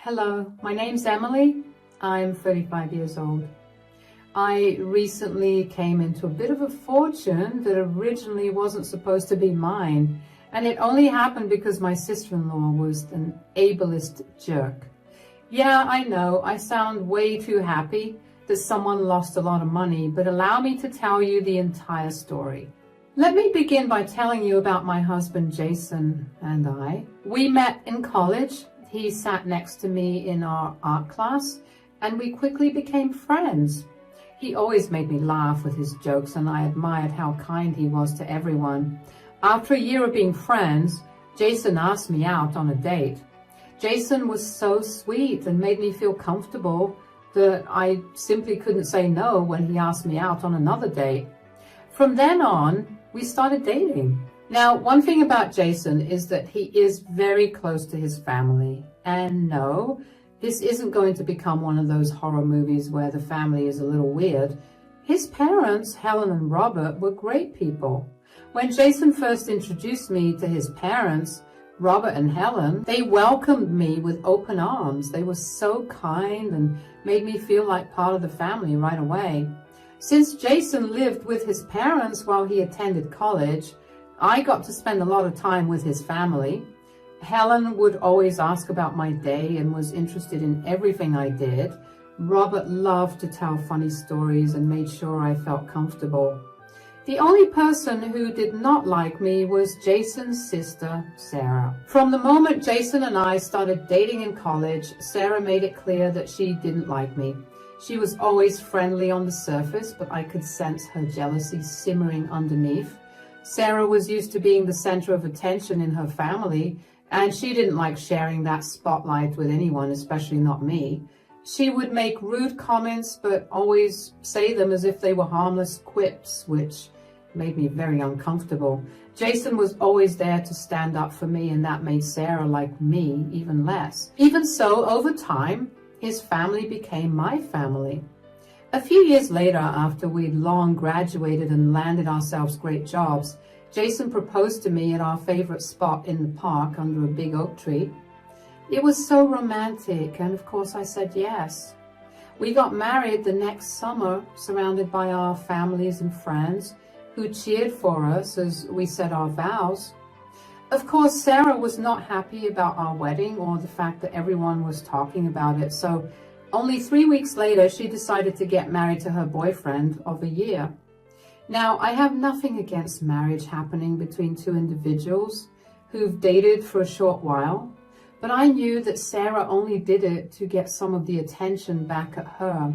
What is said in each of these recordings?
Hello, my name's Emily. I'm 35 years old. I recently came into a bit of a fortune that originally wasn't supposed to be mine, and it only happened because my sister-in-law was an ableist jerk. Yeah, I know, I sound way too happy that someone lost a lot of money, but allow me to tell you the entire story. Let me begin by telling you about my husband Jason and I. We met in college. He sat next to me in our art class, and we quickly became friends. He always made me laugh with his jokes, and I admired how kind he was to everyone. After a year of being friends, Jason asked me out on a date. Jason was so sweet and made me feel comfortable that I simply couldn't say no when he asked me out on another date. From then on, we started dating. Now, one thing about Jason is that he is very close to his family. And no, this isn't going to become one of those horror movies where the family is a little weird. His parents, Helen and Robert, were great people. When Jason first introduced me to his parents, Robert and Helen, they welcomed me with open arms. They were so kind and made me feel like part of the family right away. Since Jason lived with his parents while he attended college, I got to spend a lot of time with his family. Helen would always ask about my day and was interested in everything I did. Robert loved to tell funny stories and made sure I felt comfortable. The only person who did not like me was Jason's sister, Sarah. From the moment Jason and I started dating in college, Sarah made it clear that she didn't like me. She was always friendly on the surface, but I could sense her jealousy simmering underneath. Sarah was used to being the center of attention in her family, and she didn't like sharing that spotlight with anyone, especially not me. She would make rude comments, but always say them as if they were harmless quips, which made me very uncomfortable. Jason was always there to stand up for me, and that made Sarah like me even less. Even so, over time, his family became my family. A few years later, after we'd long graduated and landed ourselves great jobs, Jason proposed to me at our favorite spot in the park under a big oak tree. It was so romantic, and of course I said yes. We got married the next summer, surrounded by our families and friends who cheered for us as we said our vows. Of course, Sarah was not happy about our wedding or the fact that everyone was talking about it, so only 3 weeks later, she decided to get married to her boyfriend of a year. Now, I have nothing against marriage happening between two individuals who've dated for a short while, but I knew that Sarah only did it to get some of the attention back at her.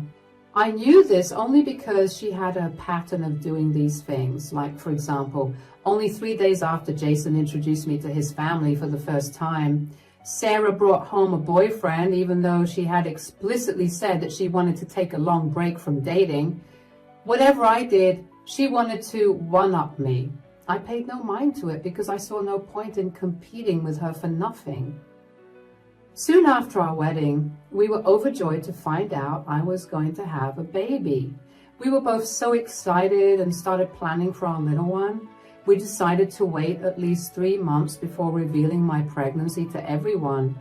I knew this only because she had a pattern of doing these things. Like, for example, only 3 days after Jason introduced me to his family for the first time, Sarah brought home a boyfriend, even though she had explicitly said that she wanted to take a long break from dating. Whatever I did, she wanted to one-up me. I paid no mind to it because I saw no point in competing with her for nothing. Soon after our wedding, we were overjoyed to find out I was going to have a baby. We were both so excited and started planning for our little one. We decided to wait at least 3 months before revealing my pregnancy to everyone.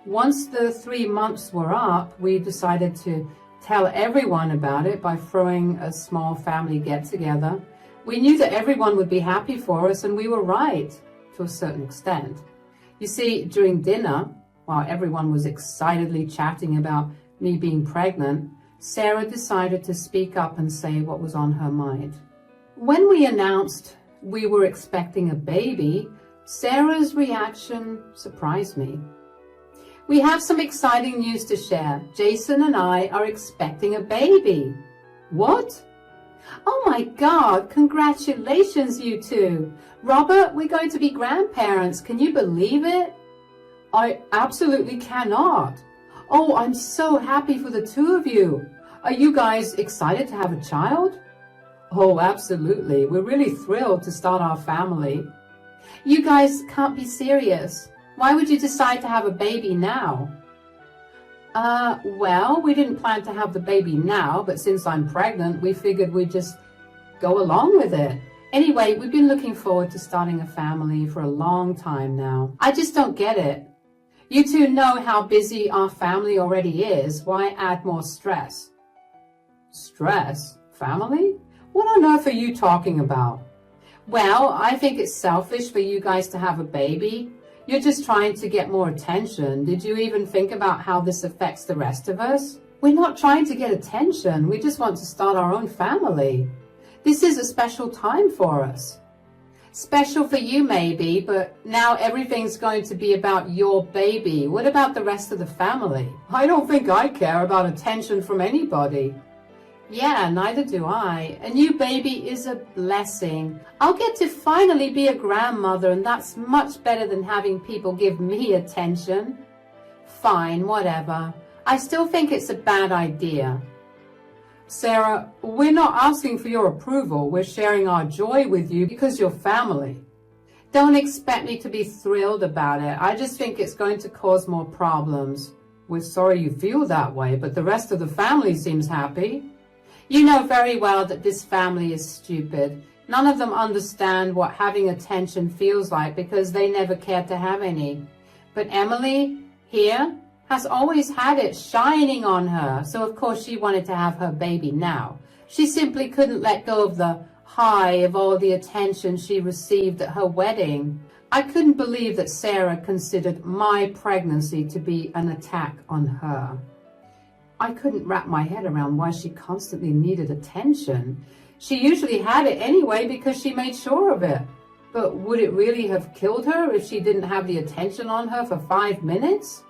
Once the 3 months were up, we decided to tell everyone about it by throwing a small family get-together. We knew that everyone would be happy for us, and we were right, to a certain extent. You see, during dinner, while everyone was excitedly chatting about me being pregnant, Sarah decided to speak up and say what was on her mind. When we announced we were expecting a baby, Sarah's reaction surprised me. We have some exciting news to share. Jason and I are expecting a baby. What? Oh my God, congratulations, you two. Robert, we're going to be grandparents. Can you believe it? I absolutely cannot. Oh, I'm so happy for the two of you. Are you guys excited to have a child? Oh, absolutely. We're really thrilled to start our family. You guys can't be serious. Why would you decide to have a baby now? Well, we didn't plan to have the baby now, but since I'm pregnant, we figured we'd just go along with it. Anyway, we've been looking forward to starting a family for a long time now. I just don't get it. You two know how busy our family already is. Why add more stress? Stress? Family? What on earth are you talking about? Well, I think it's selfish for you guys to have a baby. You're just trying to get more attention. Did you even think about how this affects the rest of us? We're not trying to get attention. We just want to start our own family. This is a special time for us. Special for you maybe, but now everything's going to be about your baby. What about the rest of the family? I don't think I care about attention from anybody. Yeah, neither do I. A new baby is a blessing. I'll get to finally be a grandmother, and that's much better than having people give me attention. Fine, whatever. I still think it's a bad idea. Sarah, we're not asking for your approval. We're sharing our joy with you because you're family. Don't expect me to be thrilled about it. I just think it's going to cause more problems. We're sorry you feel that way, but the rest of the family seems happy. You know very well that this family is stupid. None of them understand what having attention feels like because they never cared to have any. But Emily, here, has always had it shining on her, so of course she wanted to have her baby now. She simply couldn't let go of the high of all the attention she received at her wedding. I couldn't believe that Sarah considered my pregnancy to be an attack on her. I couldn't wrap my head around why she constantly needed attention. She usually had it anyway because she made sure of it. But would it really have killed her if she didn't have the attention on her for 5 minutes?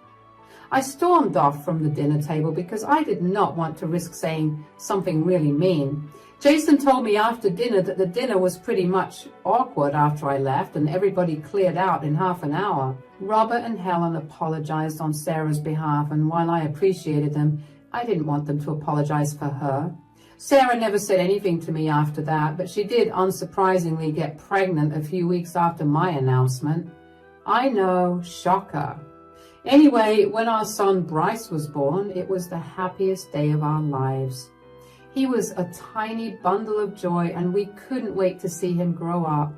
I stormed off from the dinner table because I did not want to risk saying something really mean. Jason told me after dinner that the dinner was pretty much awkward after I left and everybody cleared out in half an hour. Robert and Helen apologized on Sarah's behalf, and while I appreciated them, I didn't want them to apologize for her. Sarah never said anything to me after that, but she did unsurprisingly get pregnant a few weeks after my announcement. I know, shocker. Anyway, when our son Bryce was born, it was the happiest day of our lives. He was a tiny bundle of joy, and we couldn't wait to see him grow up.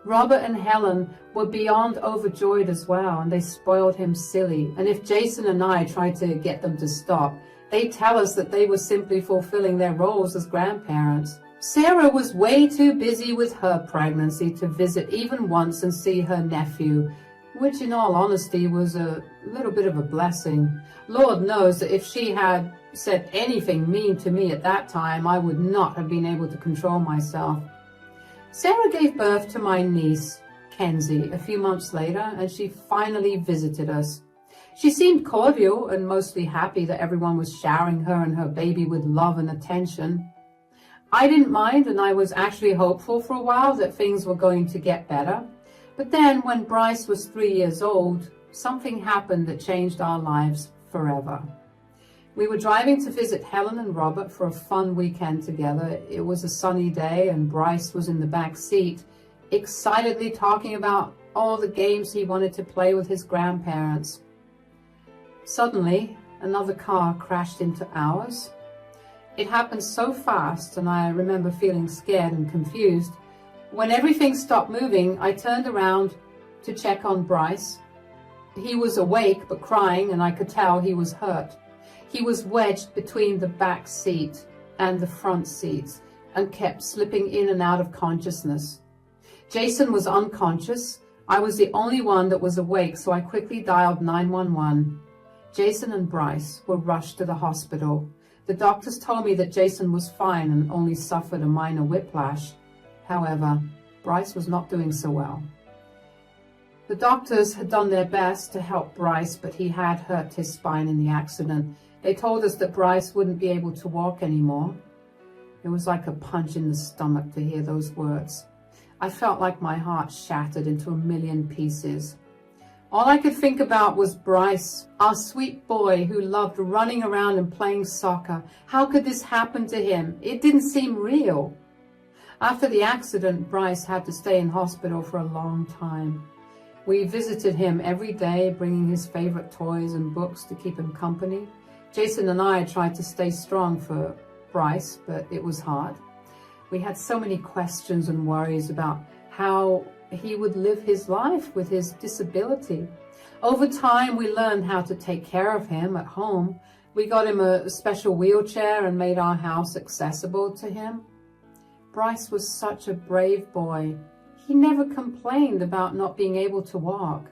Robert and Helen were beyond overjoyed as well, and they spoiled him silly. And if Jason and I tried to get them to stop, they'd tell us that they were simply fulfilling their roles as grandparents. Sarah was way too busy with her pregnancy to visit even once and see her nephew, which in all honesty was a little bit of a blessing. Lord knows that if she had said anything mean to me at that time, I would not have been able to control myself. Sarah gave birth to my niece, Kenzie, a few months later, and she finally visited us. She seemed cordial and mostly happy that everyone was showering her and her baby with love and attention. I didn't mind, and I was actually hopeful for a while that things were going to get better. But then, when Bryce was 3 years old, something happened that changed our lives forever. We were driving to visit Helen and Robert for a fun weekend together. It was a sunny day, and Bryce was in the back seat, excitedly talking about all the games he wanted to play with his grandparents. Suddenly, another car crashed into ours. It happened so fast, and I remember feeling scared and confused. When everything stopped moving, I turned around to check on Bryce. He was awake but crying, and I could tell he was hurt. He was wedged between the back seat and the front seats and kept slipping in and out of consciousness. Jason was unconscious. I was the only one that was awake, so I quickly dialed 911. Jason and Bryce were rushed to the hospital. The doctors told me that Jason was fine and only suffered a minor whiplash. However, Bryce was not doing so well. The doctors had done their best to help Bryce, but he had hurt his spine in the accident. They told us that Bryce wouldn't be able to walk anymore. It was like a punch in the stomach to hear those words. I felt like my heart shattered into a million pieces. All I could think about was Bryce, our sweet boy who loved running around and playing soccer. How could this happen to him? It didn't seem real. After the accident, Bryce had to stay in hospital for a long time. We visited him every day, bringing his favorite toys and books to keep him company. Jason and I tried to stay strong for Bryce, but it was hard. We had so many questions and worries about how he would live his life with his disability. Over time, we learned how to take care of him at home. We got him a special wheelchair and made our house accessible to him. Bryce was such a brave boy. He never complained about not being able to walk.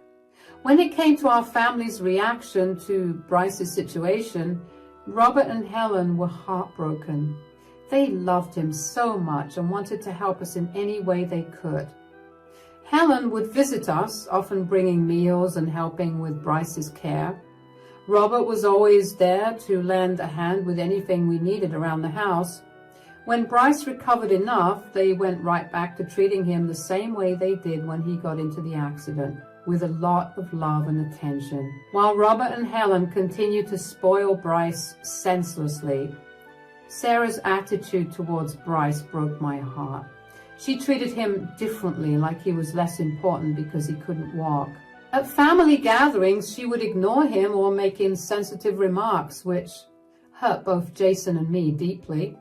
When it came to our family's reaction to Bryce's situation, Robert and Helen were heartbroken. They loved him so much and wanted to help us in any way they could. Helen would visit us, often bringing meals and helping with Bryce's care. Robert was always there to lend a hand with anything we needed around the house. When Bryce recovered enough, they went right back to treating him the same way they did when he got into the accident, with a lot of love and attention. While Robert and Helen continued to spoil Bryce senselessly, Sarah's attitude towards Bryce broke my heart. She treated him differently, like he was less important because he couldn't walk. At family gatherings, she would ignore him or make insensitive remarks, which hurt both Jason and me deeply.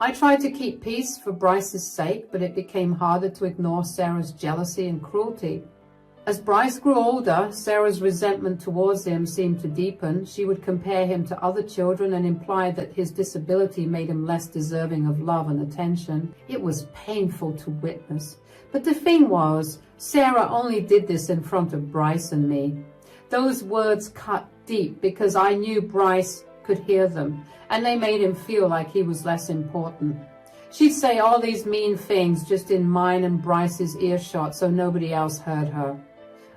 I tried to keep peace for Bryce's sake, but it became harder to ignore Sarah's jealousy and cruelty. As Bryce grew older, Sarah's resentment towards him seemed to deepen. She would compare him to other children and imply that his disability made him less deserving of love and attention. It was painful to witness. But the thing was, Sarah only did this in front of Bryce and me. Those words cut deep because I knew Bryce could hear them, and they made him feel like he was less important. She'd say all these mean things just in mine and Bryce's earshot so nobody else heard her.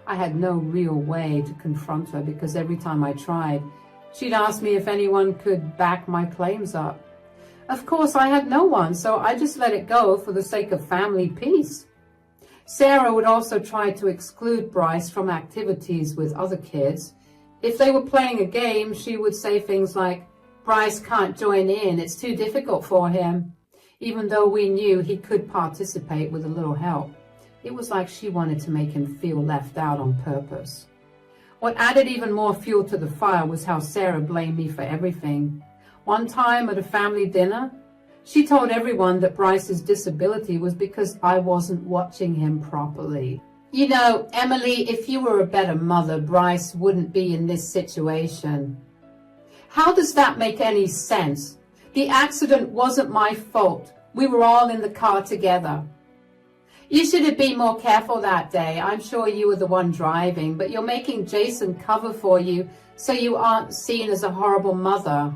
I had no real way to confront her because every time I tried, she'd ask me if anyone could back my claims up. Of course, I had no one, so I just let it go for the sake of family peace. Sarah would also try to exclude Bryce from activities with other kids. If they were playing a game, she would say things like, "Bryce can't join in, it's too difficult for him," even though we knew he could participate with a little help. It was like she wanted to make him feel left out on purpose. What added even more fuel to the fire was how Sarah blamed me for everything. One time at a family dinner, she told everyone that Bryce's disability was because I wasn't watching him properly. "You know, Emily, if you were a better mother, Bryce wouldn't be in this situation." How does that make any sense? The accident wasn't my fault. We were all in the car together. "You should have been more careful that day. I'm sure you were the one driving, but you're making Jason cover for you so you aren't seen as a horrible mother."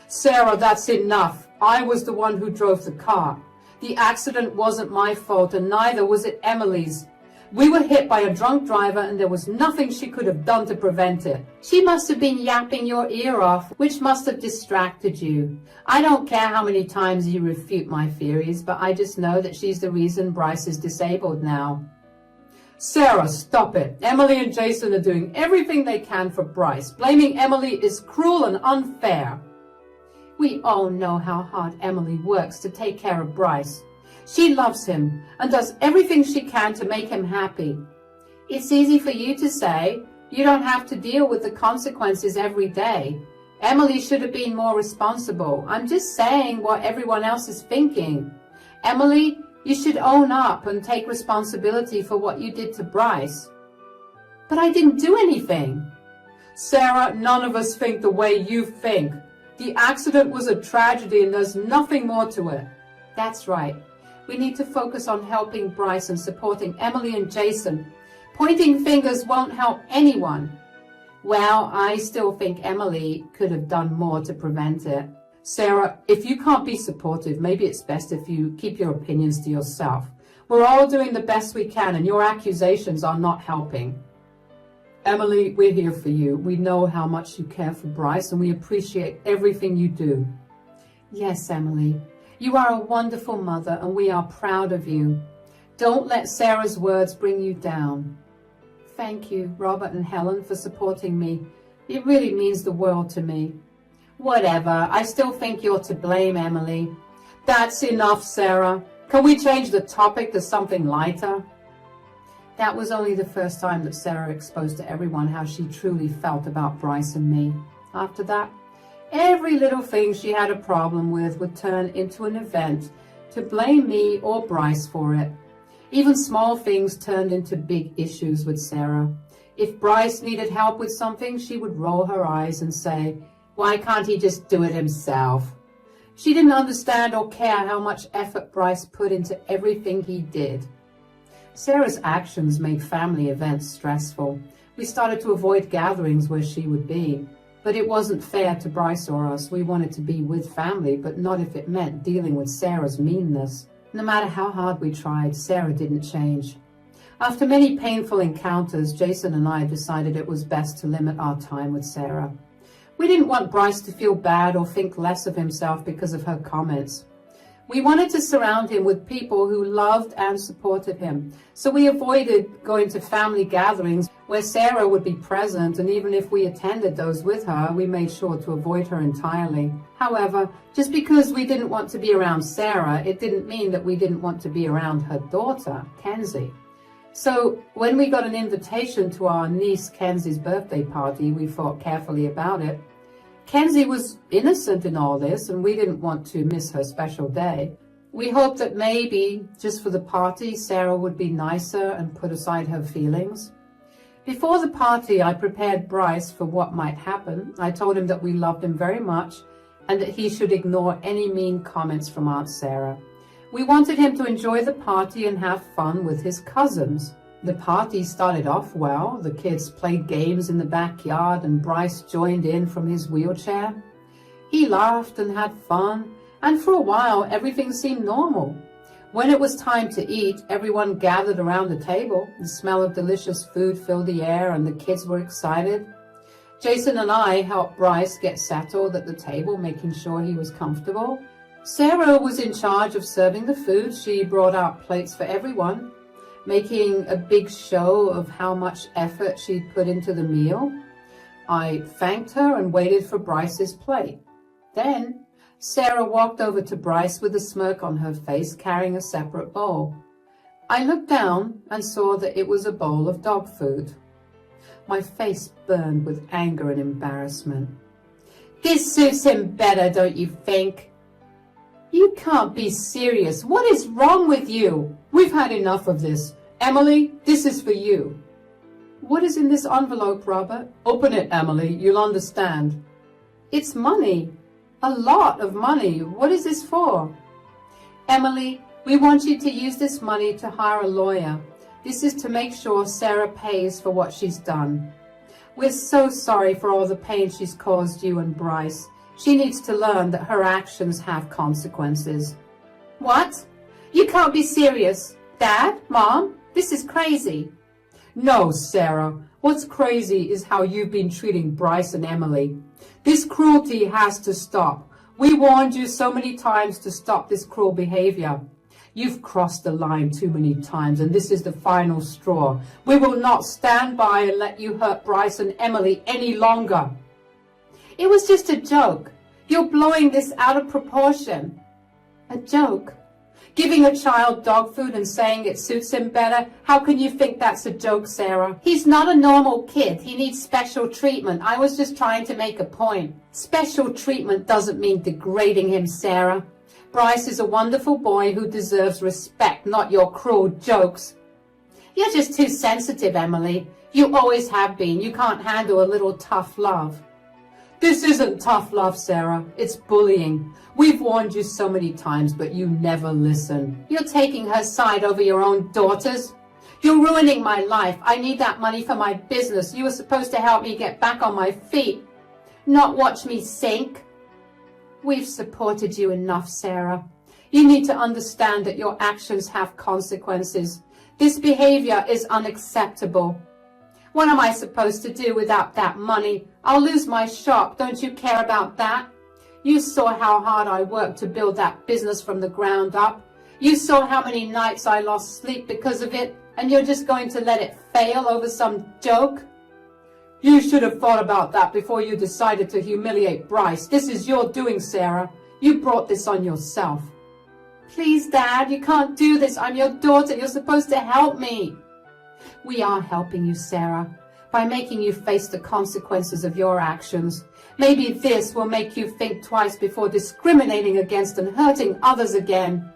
"Sarah, that's enough. I was the one who drove the car. The accident wasn't my fault, and neither was it Emily's. We were hit by a drunk driver, and there was nothing she could have done to prevent it." "She must have been yapping your ear off, which must have distracted you. I don't care how many times you refute my theories, but I just know that she's the reason Bryce is disabled now." "Sarah, stop it. Emily and Jason are doing everything they can for Bryce. Blaming Emily is cruel and unfair." "We all know how hard Emily works to take care of Bryce. She loves him and does everything she can to make him happy. It's easy for you to say. You don't have to deal with the consequences every day. Emily should have been more responsible. I'm just saying what everyone else is thinking. Emily, you should own up and take responsibility for what you did to Bryce." "But I didn't do anything." "Sarah, none of us think the way you think. The accident was a tragedy and there's nothing more to it." "That's right. We need to focus on helping Bryce and supporting Emily and Jason. Pointing fingers won't help anyone." "Well, I still think Emily could have done more to prevent it." "Sarah, if you can't be supportive, maybe it's best if you keep your opinions to yourself. We're all doing the best we can, and your accusations are not helping." "Emily, we're here for you. We know how much you care for Bryce, and we appreciate everything you do." "Yes, Emily. You are a wonderful mother, and we are proud of you. Don't let Sarah's words bring you down." "Thank you, Robert and Helen, for supporting me. It really means the world to me." "Whatever. I still think you're to blame, Emily." "That's enough, Sarah. Can we change the topic to something lighter?" That was only the first time that Sarah exposed to everyone how she truly felt about Bryce and me. After that, every little thing she had a problem with would turn into an event to blame me or Bryce for it. Even small things turned into big issues with Sarah. If Bryce needed help with something, she would roll her eyes and say, "Why can't he just do it himself?" She didn't understand or care how much effort Bryce put into everything he did. Sarah's actions made family events stressful. We started to avoid gatherings where she would be. But it wasn't fair to Bryce or us. We wanted to be with family, but not if it meant dealing with Sarah's meanness. No matter how hard we tried, Sarah didn't change. After many painful encounters, Jason and I decided it was best to limit our time with Sarah. We didn't want Bryce to feel bad or think less of himself because of her comments. We wanted to surround him with people who loved and supported him, so we avoided going to family gatherings where Sarah would be present, and even if we attended those with her, we made sure to avoid her entirely. However, just because we didn't want to be around Sarah, it didn't mean that we didn't want to be around her daughter, Kenzie. So when we got an invitation to our niece Kenzie's birthday party, we thought carefully about it. Kenzie was innocent in all this, and we didn't want to miss her special day. We hoped that maybe, just for the party, Sarah would be nicer and put aside her feelings. Before the party, I prepared Bryce for what might happen. I told him that we loved him very much and that he should ignore any mean comments from Aunt Sarah. We wanted him to enjoy the party and have fun with his cousins. The party started off well. The kids played games in the backyard and Bryce joined in from his wheelchair. He laughed and had fun, and for a while everything seemed normal. When it was time to eat, everyone gathered around the table. The smell of delicious food filled the air and the kids were excited. Jason and I helped Bryce get settled at the table, making sure he was comfortable. Sarah was in charge of serving the food. She brought out plates for everyone, making a big show of how much effort she'd put into the meal. I thanked her and waited for Bryce's plate. Then Sarah walked over to Bryce with a smirk on her face, carrying a separate bowl. I looked down and saw that it was a bowl of dog food. My face burned with anger and embarrassment. "This suits him better, don't you think?" "You can't be serious. What is wrong with you? We've had enough of this. Emily, this is for you." "What is in this envelope, Robert?" "Open it, Emily. You'll understand." "It's money. A lot of money. What is this for?" "Emily, we want you to use this money to hire a lawyer. This is to make sure Sarah pays for what she's done. We're so sorry for all the pain she's caused you and Bryce. She needs to learn that her actions have consequences." "What? You can't be serious. Dad, Mom, this is crazy." "No, Sarah. What's crazy is how you've been treating Bryce and Emily. This cruelty has to stop. We warned you so many times to stop this cruel behavior. You've crossed the line too many times, and this is the final straw. We will not stand by and let you hurt Bryce and Emily any longer." "It was just a joke. You're blowing this out of proportion." "A joke? Giving a child dog food and saying it suits him better? How can you think that's a joke, Sarah? He's not a normal kid. He needs special treatment. I was just trying to make a point." "Special treatment doesn't mean degrading him, Sarah. Bryce is a wonderful boy who deserves respect, not your cruel jokes." "You're just too sensitive, Emily. You always have been. You can't handle a little tough love." "This isn't tough love, Sarah. It's bullying. We've warned you so many times, but you never listen." "You're taking her side over your own daughter's. You're ruining my life. I need that money for my business. You were supposed to help me get back on my feet, not watch me sink." "We've supported you enough, Sarah. You need to understand that your actions have consequences. This behavior is unacceptable." "What am I supposed to do without that money? I'll lose my shop. Don't you care about that? You saw how hard I worked to build that business from the ground up. You saw how many nights I lost sleep because of it, and you're just going to let it fail over some joke?" "You should have thought about that before you decided to humiliate Bryce. This is your doing, Sarah. You brought this on yourself." "Please, Dad, you can't do this. I'm your daughter. You're supposed to help me." "We are helping you, Sarah, by making you face the consequences of your actions. Maybe this will make you think twice before discriminating against and hurting others again."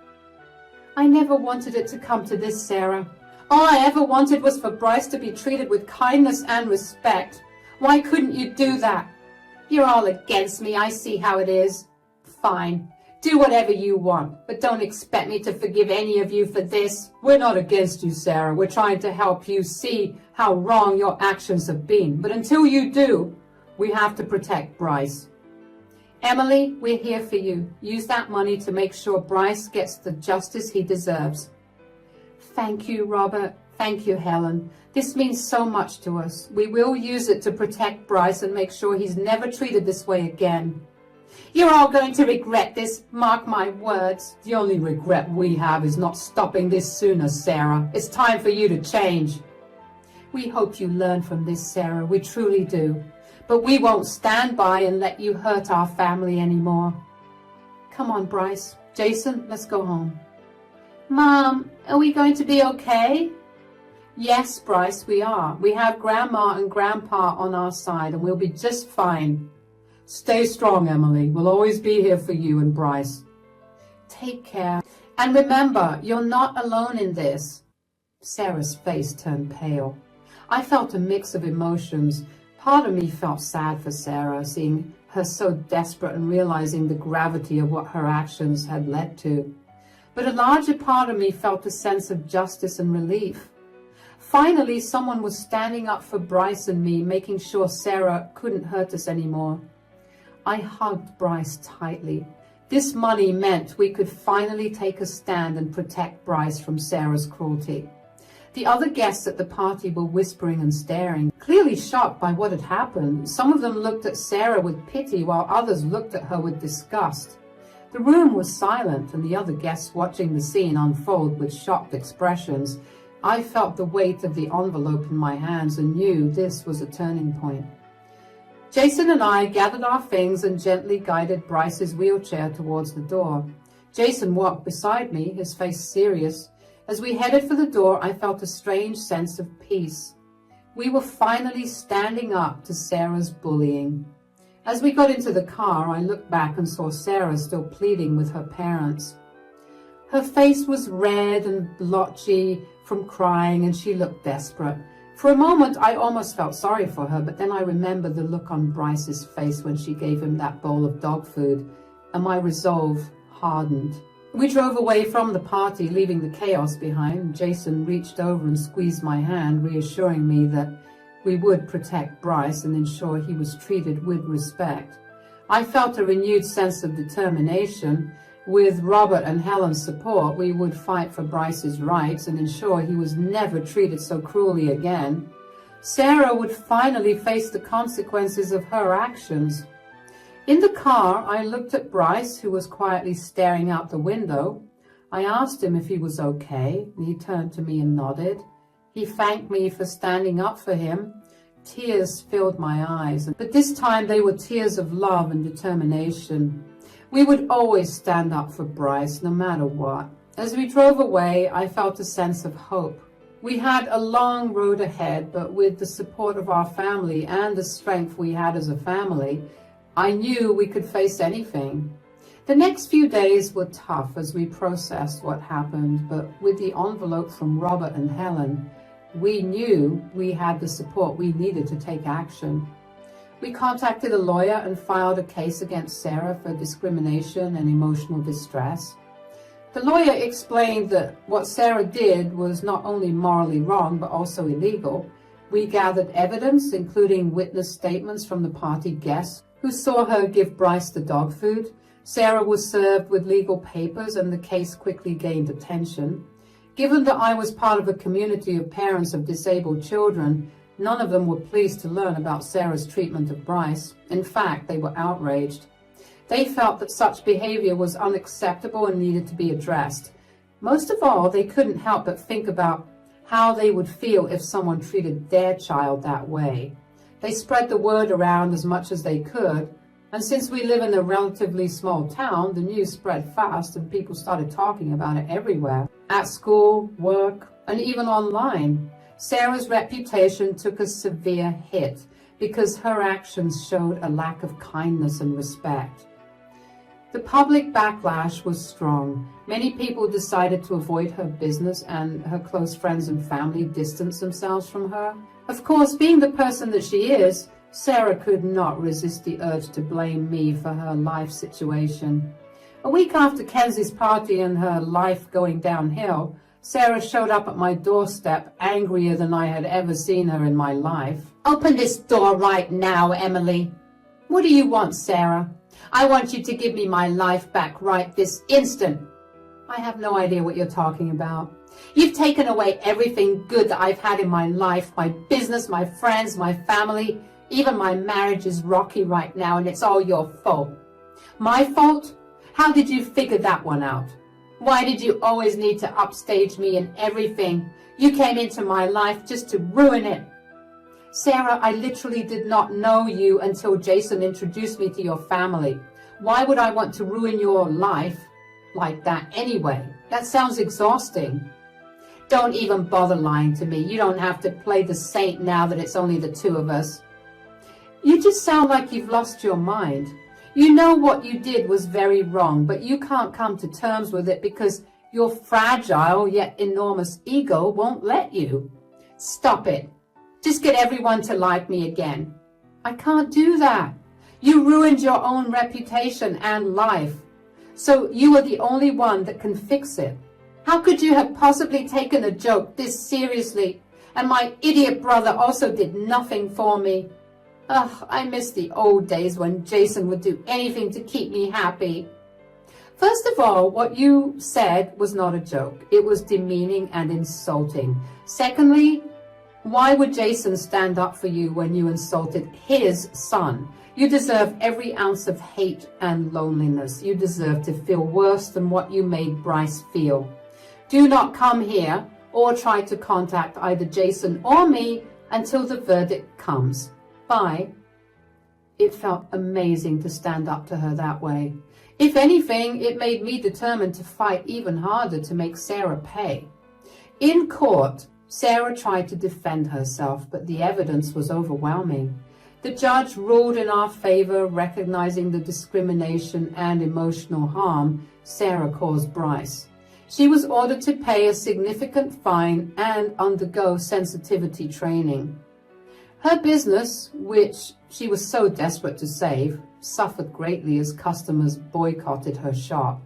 "I never wanted it to come to this, Sarah. All I ever wanted was for Bryce to be treated with kindness and respect. Why couldn't you do that? You're all against me, I see how it is. Fine. Do whatever you want, but don't expect me to forgive any of you for this. We're not against you, Sarah. We're trying to help you see how wrong your actions have been. But until you do, we have to protect Bryce. Emily, we're here for you. Use that money to make sure Bryce gets the justice he deserves. Thank you, Robert. Thank you, Helen. This means so much to us. We will use it to protect Bryce and make sure he's never treated this way again. You're all going to regret this, mark my words. The only regret we have is not stopping this sooner, Sarah. It's time for you to change. We hope you learn from this, Sarah. We truly do. But we won't stand by and let you hurt our family anymore. Come on, Bryce. Jason, let's go home. Mom, are we going to be okay? Yes, Bryce, we are. We have Grandma and Grandpa on our side, and we'll be just fine. Stay strong, Emily. We'll always be here for you and Bryce. Take care. And remember, you're not alone in this. Sarah's face turned pale. I felt a mix of emotions. Part of me felt sad for Sarah, seeing her so desperate and realizing the gravity of what her actions had led to. But a larger part of me felt a sense of justice and relief. Finally, someone was standing up for Bryce and me, making sure Sarah couldn't hurt us anymore. I hugged Bryce tightly. This money meant we could finally take a stand and protect Bryce from Sarah's cruelty. The other guests at the party were whispering and staring, clearly shocked by what had happened. Some of them looked at Sarah with pity, while others looked at her with disgust. The room was silent, and the other guests watching the scene unfold with shocked expressions. I felt the weight of the envelope in my hands and knew this was a turning point. Jason and I gathered our things and gently guided Bryce's wheelchair towards the door. Jason walked beside me, his face serious. As we headed for the door, I felt a strange sense of peace. We were finally standing up to Sarah's bullying. As we got into the car, I looked back and saw Sarah still pleading with her parents. Her face was red and blotchy from crying, and she looked desperate. For a moment, I almost felt sorry for her, but then I remembered the look on Bryce's face when she gave him that bowl of dog food, and my resolve hardened. We drove away from the party, leaving the chaos behind. Jason reached over and squeezed my hand, reassuring me that we would protect Bryce and ensure he was treated with respect. I felt a renewed sense of determination. With Robert and Helen's support, we would fight for Bryce's rights and ensure he was never treated so cruelly again. Sarah would finally face the consequences of her actions. In the car, I looked at Bryce, who was quietly staring out the window. I asked him if he was okay, and he turned to me and nodded. He thanked me for standing up for him. Tears filled my eyes, but this time they were tears of love and determination. We would always stand up for Bryce, no matter what. As we drove away, I felt a sense of hope. We had a long road ahead, but with the support of our family and the strength we had as a family, I knew we could face anything. The next few days were tough as we processed what happened, but with the envelope from Robert and Helen, we knew we had the support we needed to take action. We contacted a lawyer and filed a case against Sarah for discrimination and emotional distress. The lawyer explained that what Sarah did was not only morally wrong, but also illegal. We gathered evidence, including witness statements from the party guests who saw her give Bryce the dog food. Sarah was served with legal papers, and the case quickly gained attention. Given that I was part of a community of parents of disabled children, none of them were pleased to learn about Sarah's treatment of Bryce. In fact, they were outraged. They felt that such behavior was unacceptable and needed to be addressed. Most of all, they couldn't help but think about how they would feel if someone treated their child that way. They spread the word around as much as they could, and since we live in a relatively small town, the news spread fast and people started talking about it everywhere, at school, work, and even online. Sarah's reputation took a severe hit because her actions showed a lack of kindness and respect. The public backlash was strong. Many people decided to avoid her business, and her close friends and family distanced themselves from her. Of course, being the person that she is, Sarah could not resist the urge to blame me for her life situation. A week after Kenzie's party and her life going downhill, Sarah showed up at my doorstep, angrier than I had ever seen her in my life. "Open this door right now, Emily." "What do you want, Sarah?" "I want you to give me my life back right this instant." "I have no idea what you're talking about." "You've taken away everything good that I've had in my life, my business, my friends, my family. Even my marriage is rocky right now, and it's all your fault." "My fault? How did you figure that one out? Why did you always need to upstage me in everything? You came into my life just to ruin it." "Sarah, I literally did not know you until Jason introduced me to your family. Why would I want to ruin your life like that anyway? That sounds exhausting." "Don't even bother lying to me. You don't have to play the saint now that it's only the two of us." "You just sound like you've lost your mind. You know what you did was very wrong, but you can't come to terms with it because your fragile yet enormous ego won't let you." "Stop it. Just get everyone to like me again." "I can't do that. You ruined your own reputation and life. So you are the only one that can fix it. How could you have possibly taken a joke this seriously? And my idiot brother also did nothing for me. Ugh, I miss the old days when Jason would do anything to keep me happy." First of all, what you said was not a joke. It was demeaning and insulting. Secondly, why would Jason stand up for you when you insulted his son? You deserve every ounce of hate and loneliness. You deserve to feel worse than what you made Bryce feel. Do not come here or try to contact either Jason or me until the verdict comes. Bye. It felt amazing to stand up to her that way. If anything, it made me determined to fight even harder to make Sarah pay. In court, Sarah tried to defend herself, but the evidence was overwhelming. The judge ruled in our favor, recognizing the discrimination and emotional harm Sarah caused Bryce. She was ordered to pay a significant fine and undergo sensitivity training. Her business, which she was so desperate to save, suffered greatly as customers boycotted her shop.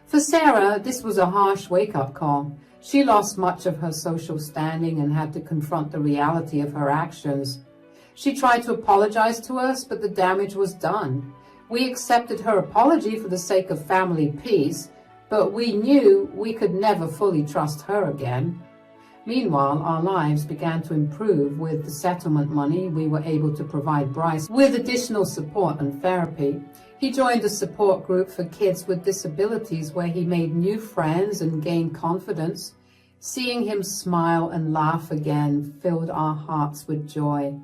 For Sarah, this was a harsh wake-up call. She lost much of her social standing and had to confront the reality of her actions. She tried to apologize to us, but the damage was done. We accepted her apology for the sake of family peace, but we knew we could never fully trust her again. Meanwhile, our lives began to improve. With the settlement money, we were able to provide Bryce with additional support and therapy. He joined a support group for kids with disabilities where he made new friends and gained confidence. Seeing him smile and laugh again filled our hearts with joy.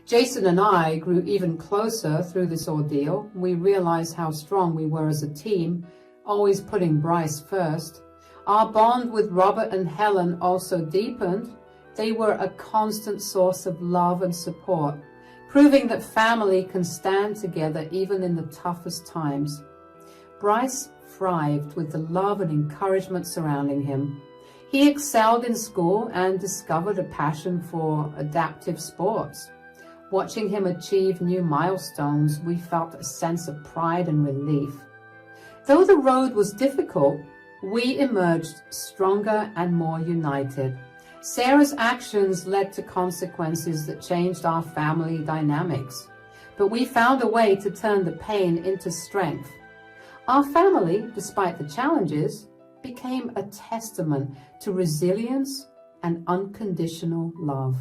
Jason and I grew even closer through this ordeal. We realized how strong we were as a team, always putting Bryce first. Our bond with Robert and Helen also deepened. They were a constant source of love and support, proving that family can stand together even in the toughest times. Bryce thrived with the love and encouragement surrounding him. He excelled in school and discovered a passion for adaptive sports. Watching him achieve new milestones, we felt a sense of pride and relief. Though the road was difficult, we emerged stronger and more united. Sarah's actions led to consequences that changed our family dynamics, but we found a way to turn the pain into strength. Our family, despite the challenges, became a testament to resilience and unconditional love.